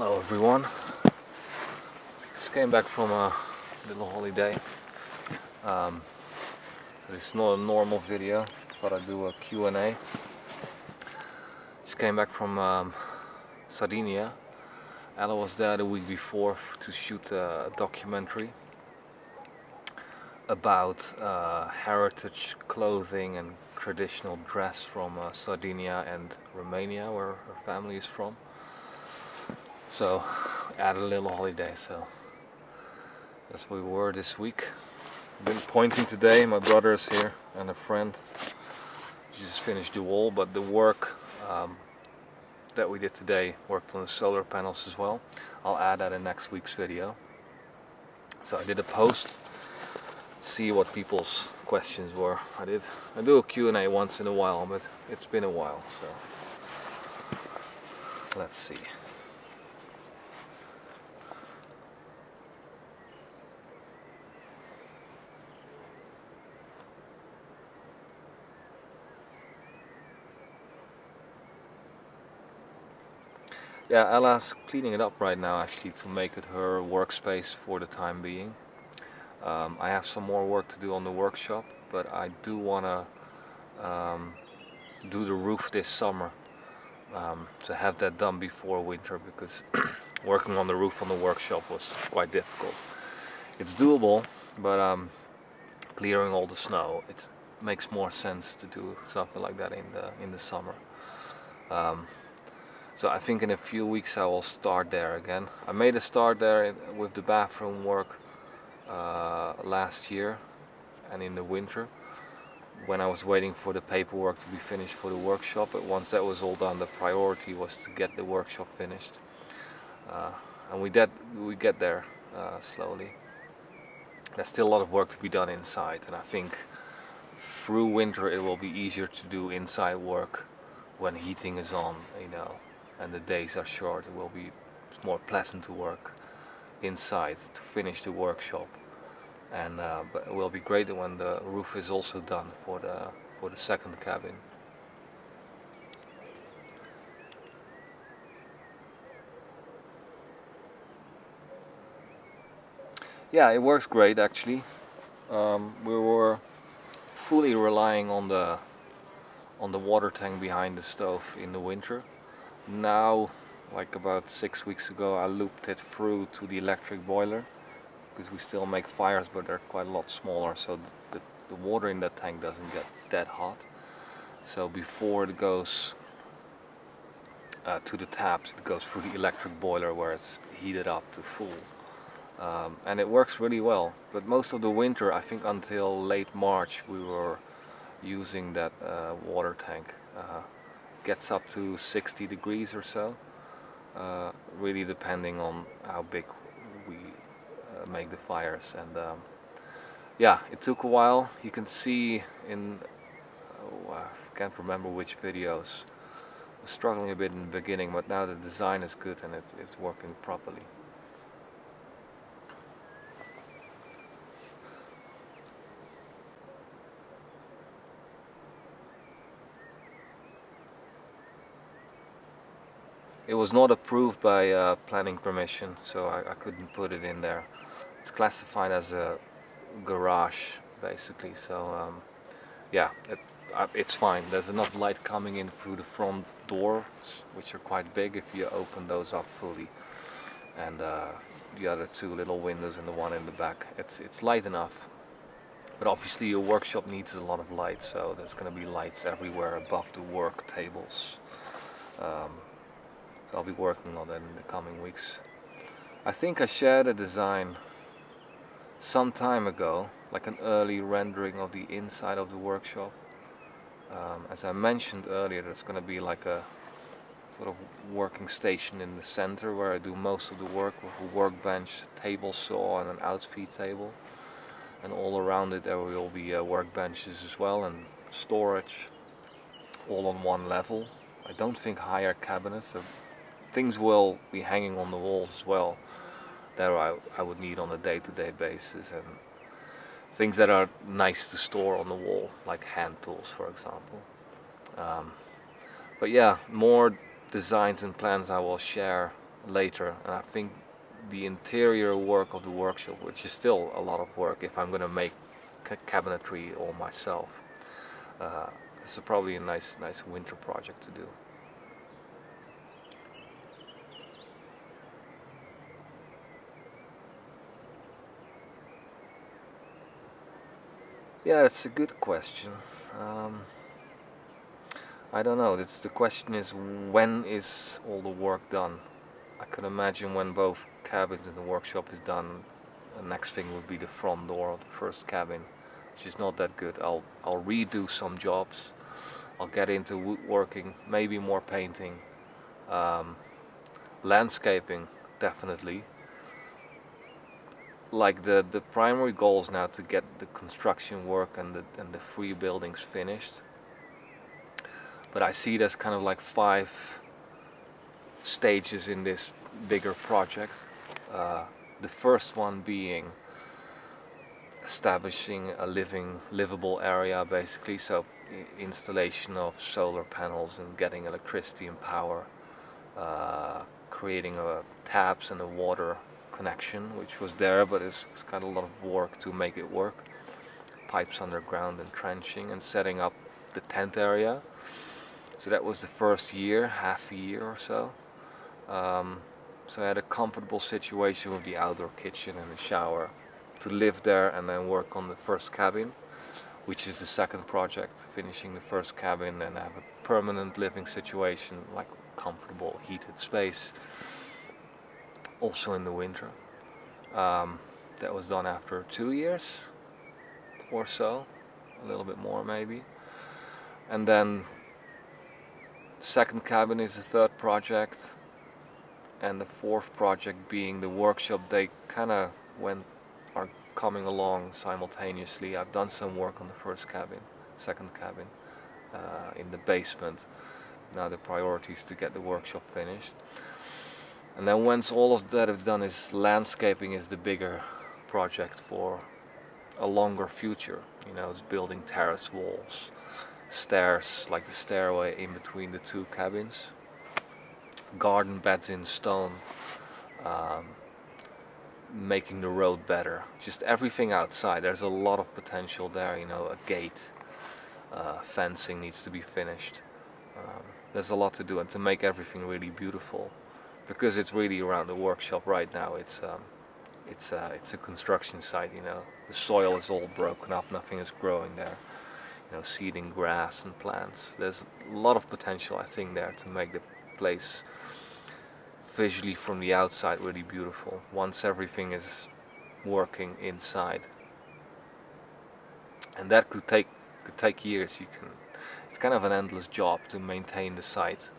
Hello everyone. Just came back from a little holiday. So this is not a normal video. Thought I'd do a Q&A. Just came back from Sardinia. Ella was there the week before to shoot a documentary about heritage clothing and traditional dress from Sardinia and Romania, where her family is from. So I had a little holiday, so that's where we were this week. Been pointing today. My brother is here and a friend. We just finished the wall, but the work that we did today worked on the solar panels as well. I'll add that in next week's video. So I did a post, see what people's questions were. I do a Q&A once in a while, but it's been a while, so let's see. Yeah, Ella's cleaning it up right now actually to make it her workspace for the time being. I have some more work to do on the workshop, but I do want to do the roof this summer, to have that done before winter, because working on the roof on the workshop was quite difficult. It's doable, but clearing all the snow, it makes more sense to do something like that in the summer. So I think in a few weeks I will start there again. I made a start there with the bathroom work last year and in the winter, when I was waiting for the paperwork to be finished for the workshop. But once that was all done, the priority was to get the workshop finished, and we get there slowly. There's still a lot of work to be done inside, and I think through winter it will be easier to do inside work when heating is on, and the days are short. It will be more pleasant to work inside to finish the workshop, and but it will be great when the roof is also done for the second cabin. Yeah, it works great actually. We were fully relying on the water tank behind the stove in the winter. Now, like about 6 weeks ago, I looped it through to the electric boiler, because we still make fires, but they're quite a lot smaller, so the water in that tank doesn't get that hot. So before it goes to the taps, it goes through the electric boiler where it's heated up to full. And it works really well. But most of the winter, I think until late March, we were using that water tank. Gets up to 60 degrees or so, really depending on how big we make the fires. And yeah, it took a while. You can see in I can't remember which videos. I was struggling a bit in the beginning, but now the design is good and it's working properly. It was not approved by planning permission, so I couldn't put it in there. It's classified as a garage, basically. So yeah, it's fine. There's enough light coming in through the front doors, which are quite big if you open those up fully, and the other two little windows and the one in the back. It's light enough, but obviously your workshop needs a lot of light, so there's going to be lights everywhere above the work tables. So I'll be working on that in the coming weeks. I think I shared a design some time ago, like an early rendering of the inside of the workshop. As I mentioned earlier, there's going to be like a sort of working station in the center where I do most of the work, with a workbench, table saw, and an outfeed table. And all around it there will be workbenches as well, and storage, all on one level. I don't think higher cabinets. Things will be hanging on the walls as well that I would need on a day-to-day basis, and things that are nice to store on the wall, like hand tools, for example. But yeah, more designs and plans I will share later, and I think the interior work of the workshop, which is still a lot of work if I'm gonna make cabinetry all myself, this is probably a nice winter project to do. Yeah, that's a good question. Um, I don't know. The question is, when is all the work done? I can imagine when both cabins in the workshop is done, the next thing would be the front door of the first cabin, which is not that good. I'll redo some jobs. I'll get into woodworking, maybe more painting, um, landscaping, definitely. Like the primary goal is now to get the construction work and the free buildings finished. But I see there's kind of like 5 stages in this bigger project. The first one being establishing a livable area, basically, so installation of solar panels and getting electricity and power, creating taps and a water connection, which was there, but it's got a lot of work to make it work. Pipes underground and trenching and setting up the tent area. So that was the first year, half a year or so. So I had a comfortable situation with the outdoor kitchen and the shower to live there and then work on the first cabin, which is the second project, finishing the first cabin and have a permanent living situation, like comfortable heated space, also in the winter. That was done after 2 years or so, a little bit more maybe. And then second cabin is the third project, and the fourth project being the workshop. They kind of are coming along simultaneously. I've done some work on the first cabin, second cabin, in the basement. Now the priority is to get the workshop finished. And then once all of that is done, is landscaping is the bigger project for a longer future. You know, it's building terrace walls, stairs, like the stairway in between the 2 cabins, garden beds in stone, um, making the road better, just everything outside. There's a lot of potential there. You know, a gate, fencing needs to be finished. There's a lot to do, and to make everything really beautiful, because it's really around the workshop right now. It's a construction site. You know, the soil is all broken up, nothing is growing there. You know, seeding grass and plants. There's a lot of potential, I think, there to make the place visually from the outside really beautiful once everything is working inside. And that could take years. It's kind of an endless job to maintain the site,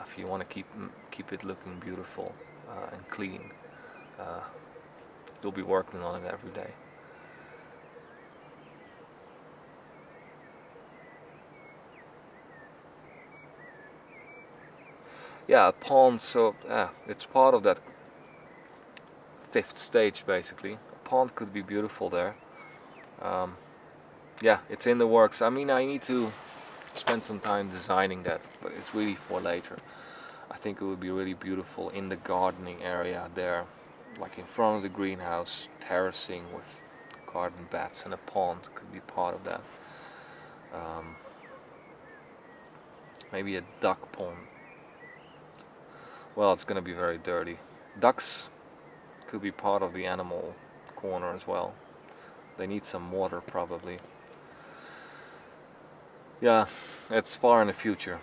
if you want to keep it looking beautiful and clean. Uh, you'll be working on it every day. Yeah, a pond. So it's part of that 5th stage, basically. A pond could be beautiful there. Yeah, it's in the works. I mean, I need to spend some time designing that, but it's really for later. I think it would be really beautiful in the gardening area there, like in front of the greenhouse, terracing with garden beds, and a pond could be part of that. Maybe a duck pond. Well, it's gonna be very dirty. Ducks could be part of the animal corner as well. They need some water, probably. Yeah, it's far in the future.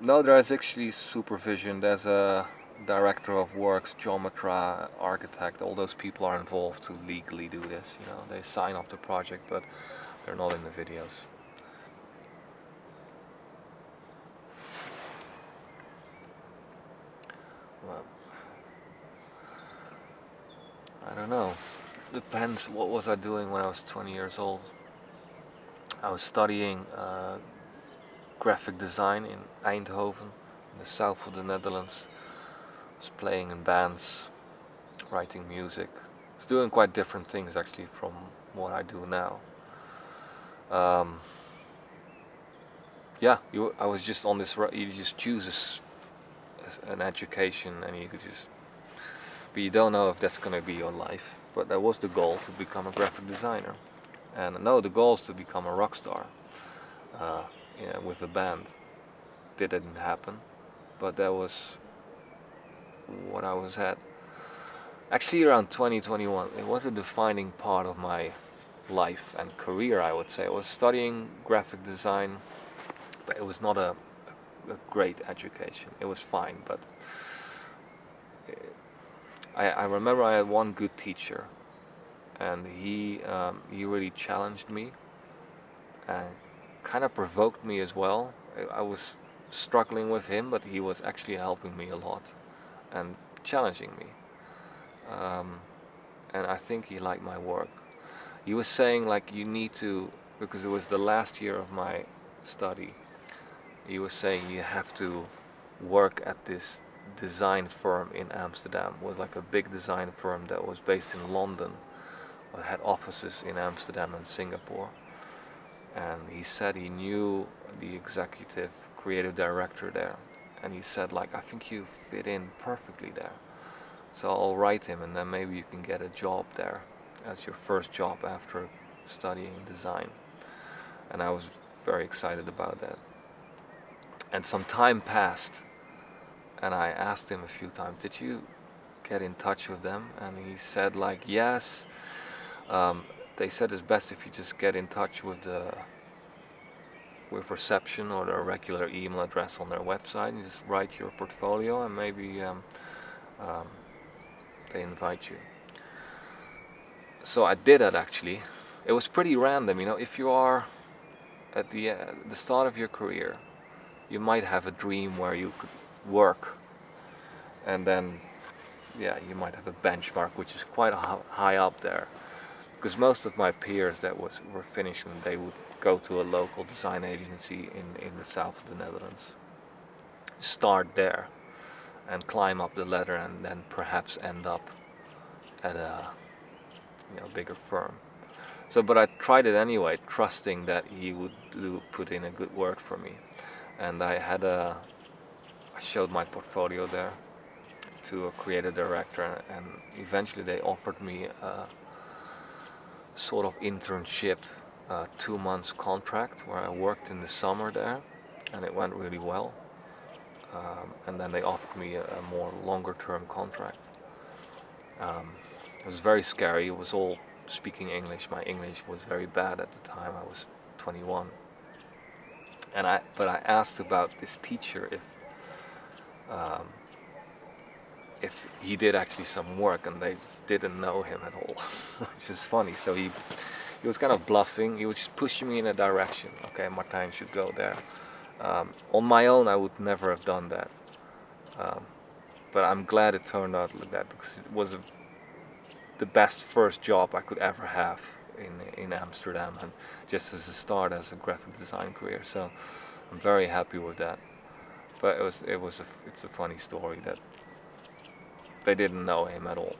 No, there is actually supervision. There's a director of works, geometry, architect. All those people are involved to legally do this. You know, they sign off the project, but they're not in the videos. Well, I don't know. Depends. What was I doing when I was 20 years old? I was studying graphic design in Eindhoven, in the south of the Netherlands. I was playing in bands, writing music. I was doing quite different things actually from what I do now. Um, yeah, I was just on this. You just choose an education, and you could just. But you don't know if that's gonna be your life. But that was the goal, to become a graphic designer. And no, the goal is to become a rock star. Uh, with a band. That didn't happen, but that was what I was at. Actually, around 2021, it was a defining part of my life and career, I would say. I was studying graphic design, but it was not a great education. It was fine, but I remember I had one good teacher, and he really challenged me and kind of provoked me as well. I was struggling with him, but he was actually helping me a lot and challenging me. Um, and I think he liked my work. He was saying like you need to, because it was the last year of my study. He was saying you have to work at this design firm in Amsterdam. It was like a big design firm that was based in London, but had offices in Amsterdam and Singapore. And he said he knew the executive creative director there, and he said like I think you fit in perfectly there. So I'll write him, and then maybe you can get a job there as your first job after studying design. And I was very excited about that. And some time passed, and I asked him a few times, did you get in touch with them? And he said like, yes. They said it's best if you just get in touch with reception or their regular email address on their website, and just write your portfolio, and maybe um, they invite you. So I did that actually. It was pretty random, if you are at the start of your career, you might have a dream where you could work, and then yeah, you might have a benchmark which is quite high up there. Because most of my peers that were finishing, they would go to a local design agency in the south of the Netherlands, start there, and climb up the ladder, and then perhaps end up at a bigger firm. So, but I tried it anyway, trusting that he would put in a good word for me. And I showed my portfolio there to a creative director, and eventually they offered me a sort of internship, 2 months contract where I worked in the summer there, and it went really well. And then they offered me a more longer term contract. It was very scary. It was all speaking English. My English was very bad at the time. I was 21. But I asked about this teacher um, if he did actually some work, and they just didn't know him at all, which is funny. So he was kind of bluffing. He was just pushing me in a direction. Okay, Martijn should go there. On my own, I would never have done that. But I'm glad it turned out like that, because it was the best first job I could ever have in Amsterdam, and just as a start as a graphic design career. So I'm very happy with that. But it's a funny story that they didn't know him at all.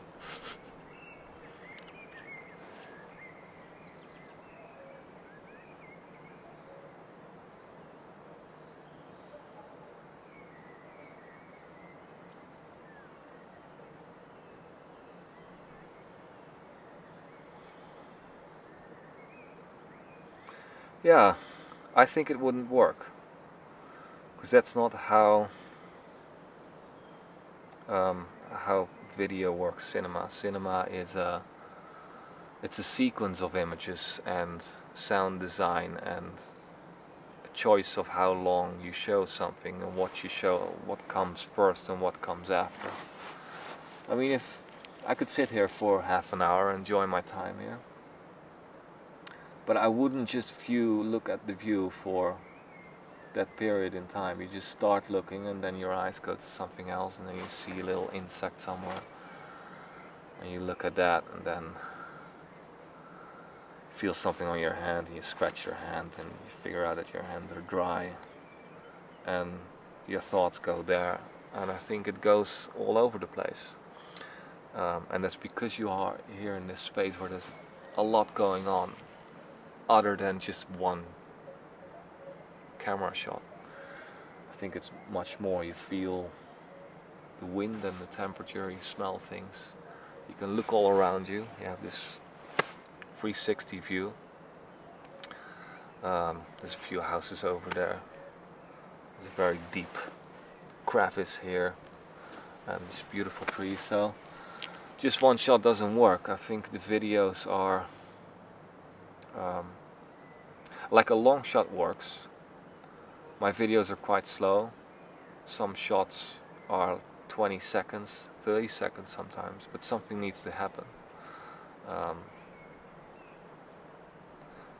Yeah, I think it wouldn't work, because that's not how video works. Cinema is it's a sequence of images and sound design and a choice of how long you show something and what you show, what comes first and what comes after. I mean, if I could sit here for half an hour and enjoy my time here, but I wouldn't just look at the view for that period in time. You just start looking, and then your eyes go to something else, and then you see a little insect somewhere, and you look at that, and then feel something on your hand, and you scratch your hand, and you figure out that your hands are dry, and your thoughts go there. And I think it goes all over the place, and that's because you are here in this space where there's a lot going on other than just one camera shot. I think it's much more. You feel the wind and the temperature, you smell things. You can look all around you. You have this 360 view. There's a few houses over there. There's a very deep crevice here and these beautiful trees. So just one shot doesn't work. I think the videos are like a long shot works. My videos are quite slow. Some shots are 20 seconds, 30 seconds sometimes, but something needs to happen.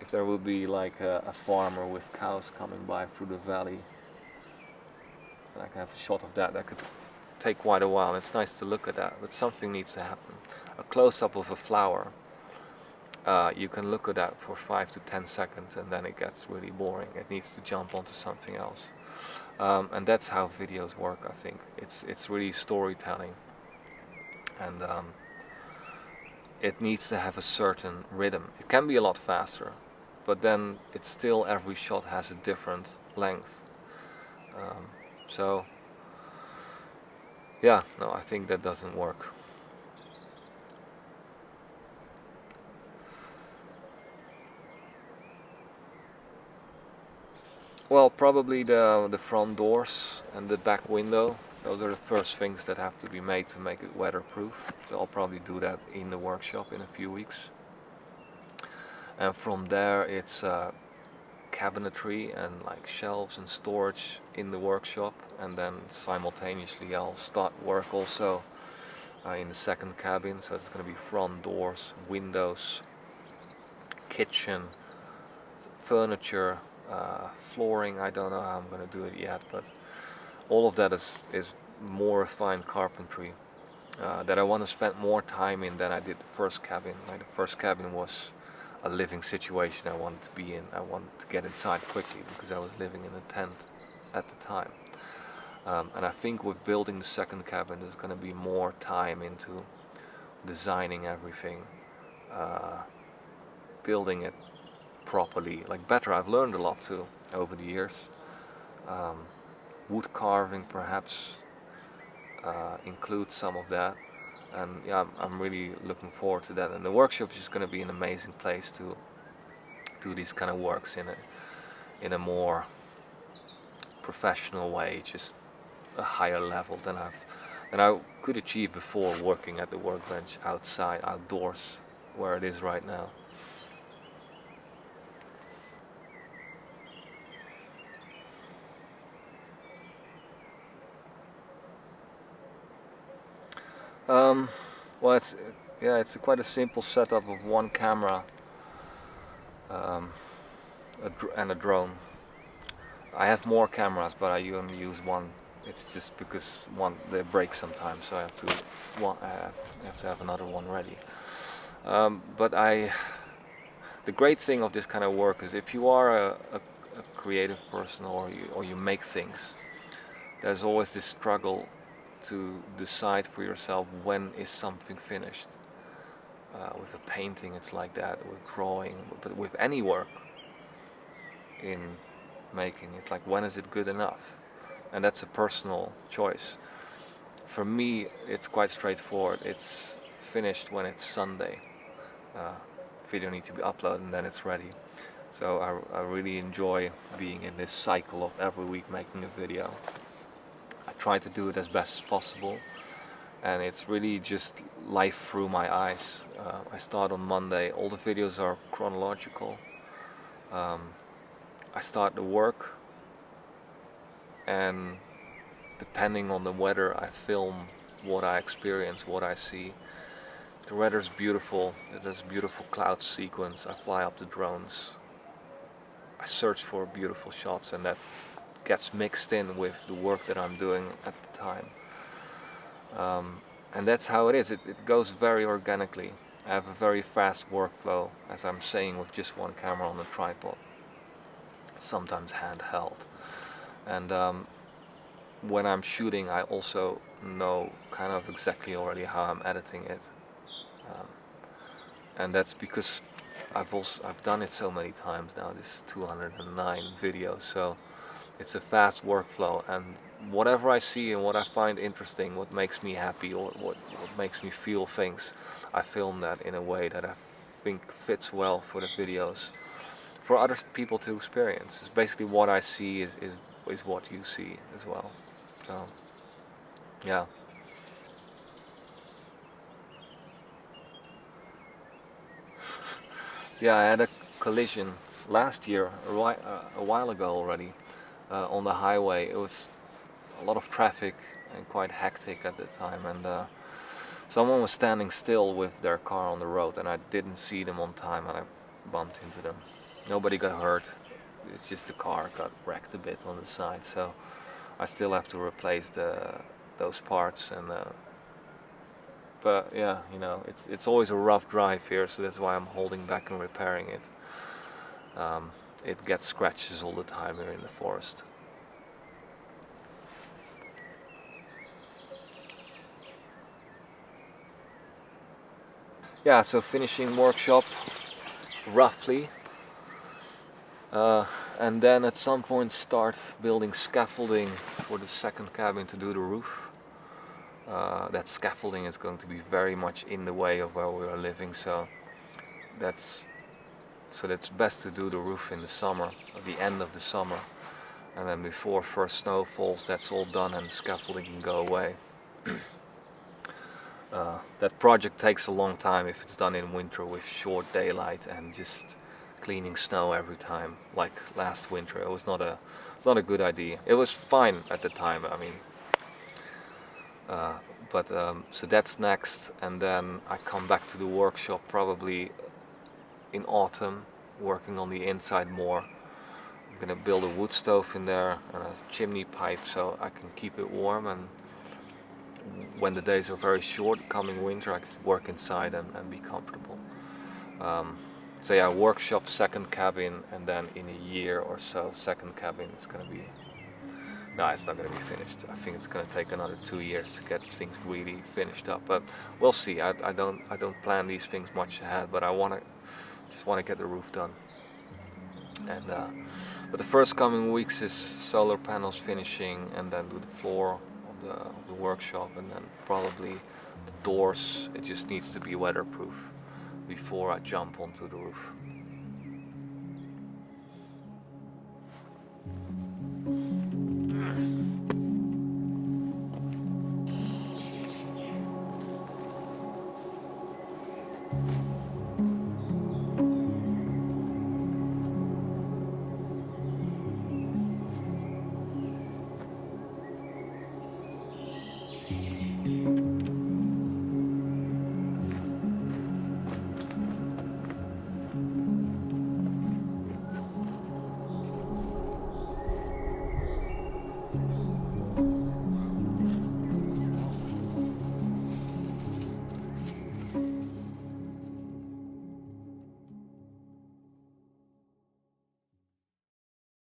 If there would be like a farmer with cows coming by through the valley, and I can have a shot of that, that could take quite a while. It's nice to look at that, but something needs to happen. A close-up of a flower, you can look at that for 5 to 10 seconds and then it gets really boring. It needs to jump onto something else. And that's how videos work, I think. It's really storytelling, and it needs to have a certain rhythm. It can be a lot faster, but then it's still, every shot has a different length. So yeah, no, I think that doesn't work. Well, probably the front doors and the back window. Those are the first things that have to be made to make it weatherproof. So I'll probably do that in the workshop in a few weeks. And from there it's cabinetry and like shelves and storage in the workshop, and then simultaneously I'll start work also in the second cabin. So it's going to be front doors, windows, kitchen, furniture, flooring. I don't know how I'm going to do it yet, but all of that is more refined carpentry that I want to spend more time in than I did the first cabin. Like the first cabin was a living situation I wanted to be in. I wanted to get inside quickly because I was living in a tent at the time. And I think with building the second cabin there's going to be more time into designing everything, building it properly, like better. I've learned a lot too over the years. Wood carving perhaps includes some of that, and yeah, I'm really looking forward to that. And the workshop is just going to be an amazing place to do these kind of works in a more professional way, just a higher level than I could achieve before working at the workbench outside, outdoors, where it is right now. Well, it's quite a simple setup of one camera and a drone. I have more cameras, but I only use one. It's just because one they break sometimes, so I have to have another one ready. But the great thing of this kind of work is if you are a creative person, or you make things, there's always this struggle to decide for yourself when is something finished. With a painting it's like that, with drawing, but with any work in making, it's like, when is it good enough? And that's a personal choice. For me it's quite straightforward. It's finished when it's Sunday. Video need to be uploaded and then it's ready. So I really enjoy being in this cycle of every week making a video. I try to do it as best as possible, and it's really just life through my eyes. I start on Monday. All the videos are chronological. I start the work, and depending on the weather I film what I experience, what I see. The weather's beautiful. There's a beautiful cloud sequence. I fly up the drones. I search for beautiful shots, and that gets mixed in with the work that I'm doing at the time. And that's how it is. It goes very organically. I have a very fast workflow, as I'm saying, with just one camera on a tripod, sometimes handheld. And when I'm shooting, I also know kind of exactly already how I'm editing it. And that's because I've done it so many times now. This is 209 videos, so it's a fast workflow, and whatever I see and what I find interesting, what makes me happy or what makes me feel things, I film that in a way that I think fits well for the videos for other people to experience. It's basically what I see is what you see as well. So yeah. Yeah, I had a collision last year, a while ago already, on the highway. It was a lot of traffic and quite hectic at the time, and someone was standing still with their car on the road, and I didn't see them on time, and I bumped into them. Nobody got hurt. It's just the car got wrecked a bit on the side, so I still have to replace those parts. And but yeah, you know, it's always a rough drive here, so that's why I'm holding back and repairing it. It gets scratches all the time here in the forest. Yeah, so finishing workshop roughly, and then at some point start building scaffolding for the second cabin to do the roof. That scaffolding is going to be very much in the way of where we are living, so that's best to do the roof in the summer, at the end of the summer, and then before first snow falls, that's all done and the scaffolding can go away. That project takes a long time if it's done in winter with short daylight and just cleaning snow every time, like last winter. It's not a good idea. It was fine at the time, I mean, uh, but so that's next, and then I come back to the workshop probably in autumn, working on the inside more. I'm gonna build a wood stove in there and a chimney pipe so I can keep it warm, and when the days are very short, coming winter, I can work inside and be comfortable. Um, so yeah, workshop, second cabin, and then in a year or so, second cabin is gonna be. No, it's not gonna be finished. I think it's gonna take another 2 years to get things really finished up. But we'll see. I don't plan these things much ahead, but I just wanna get the roof done. And but the first coming weeks is solar panels finishing, and then do the floor of the workshop, and then probably the doors. It just needs to be weatherproof before I jump onto the roof.